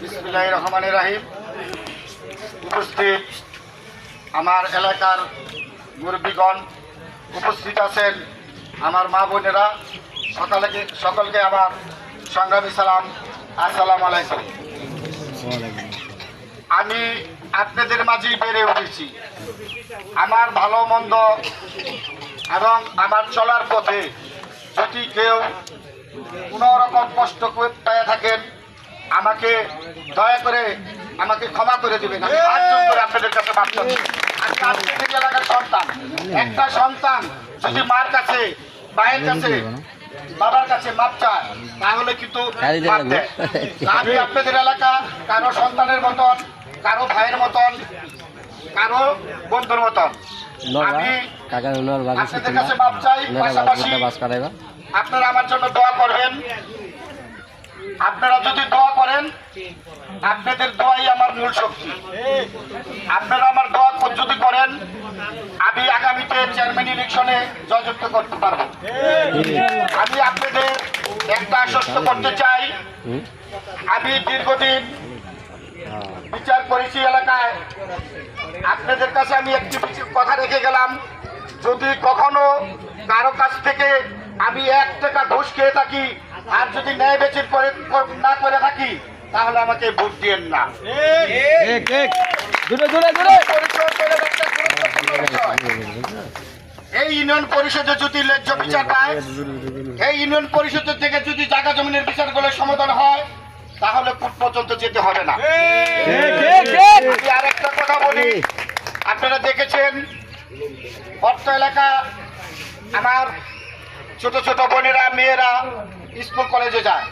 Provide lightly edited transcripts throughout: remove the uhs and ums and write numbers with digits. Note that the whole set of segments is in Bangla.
বিসমিল্লাহির রহমানির রহিম। উপস্থিত আমার এলাকার মুরব্বীগণ, উপস্থিত আছেন আমার মা বোনেরা, সকলকে আমার সংগ্রামী সালাম, আসসালামু আলাইকুম। আমি আপনাদের মাঝেই বেড়ে উঠেছি। আমার ভালো মন্দ এবং আমার চলার পথে যদি কেউ কোনো রকম কষ্ট পেয়ে থাকেন, আমাকে দয়া করে আমাকে ক্ষমা করে দিবেন। আমি হাত জোড় করে আপনাদের কাছে মাপ চাচ্ছি। আমি আপনাদের এলাকার সন্তান। একটা সন্তান যদি মার কাছে, ভাইয়ের কাছে, বাবার কাছে মাপ চায়, তাহলে কিন্তু মাপ দেয়। আমি আপনাদের এলাকা কারো সন্তানের মতন, কারো ভাইয়ের মতন, কারো বন্ধুর মতন। আমি আপনাদের কাছে মাপ চাই। পাশাপাশি আপনারা আমার জন্য দোয়া করবেন। আপনারা যদি দোয়া করেন, আপনাদের দোয়াই আমার মূল শক্তি। আপনারা আমার দোয়া যদি করেন, আমি আগামীতে চেয়ারম্যান ইলেকশনে জয়যুক্ত করতে পারবো। আমি আপনাদের একটা আশ্বস্ত করতে চাই, আমি দীর্ঘদিন বিচার করেছি এলাকায়। আপনাদের কাছে আমি একটি কথা রেখে গেলাম, যদি কখনো কারো কাছ থেকে আমি 1 টাকা ঘুষ খেয়ে থাকি আর যদি ন্যায় বেচে না করে থাকি, তাহলে আমাকে ভোট দিয়েন না। এই ইউনিয়ন পরিষদে যদি ন্যায্য বিচার পায়, এই ইউনিয়ন পরিষদের থেকে যদি জায়গা জমিনের বিচারগুলো সমাধান হয়, তাহলে কোর্ট পর্যন্ত যেতে হবে না। আমি আর একটা কথা বলি, আপনারা দেখেছেন অর্থ এলাকা আমার ছোট ছোট বোনেরা, মেয়েরা স্কুল কলেজে যায়।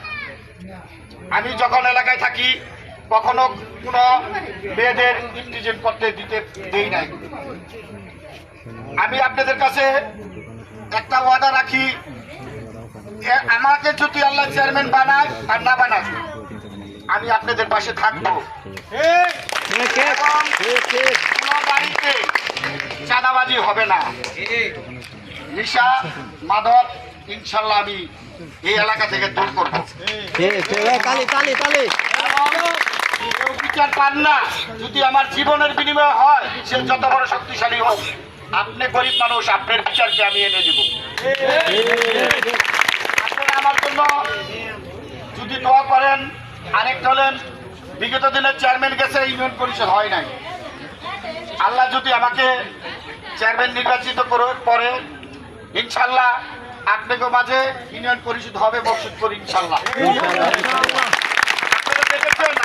আমি যখন এলাকায় থাকি, কখনো কোনো মেয়েদের ইন্টিজেন্ট করতে দেই নাই। আমি আপনাদের কাছে একটা ওয়াদা রাখি, আমাকে যদি আল্লাহ চেয়ারম্যান বানায় আর না বানায়, আমি আপনাদের পাশে থাকবো। কোনো বাড়িতে চাঁদাবাজি হবে না, নেশা মাদক ইনশাল্লাহ আমি এই এলাকা থেকে দূর করবো। কেউ বিচার পান না, যদি আমার জীবনের বিনিময় হয়, সে যত বড় শক্তিশালী হোক, আপনি গরিব মানুষ, আপনার বিচারকে আমি এনে দেব। আপনারা আমার জন্য যদি দোয়া করেন। আরেকটা হলেন, বিগত দিনের চেয়ারম্যান গেছে, ইউনিয়ন পরিষদ হয় নাই। আল্লাহ যদি আমাকে চেয়ারম্যান নির্বাচিত করে, ইনশাল্লাহ আপনাদের মাঝে ইউনিয়ন পরিষদ হবে, বকশিসপুর ইনশাল্লাহ। আপনারা দেখেছেন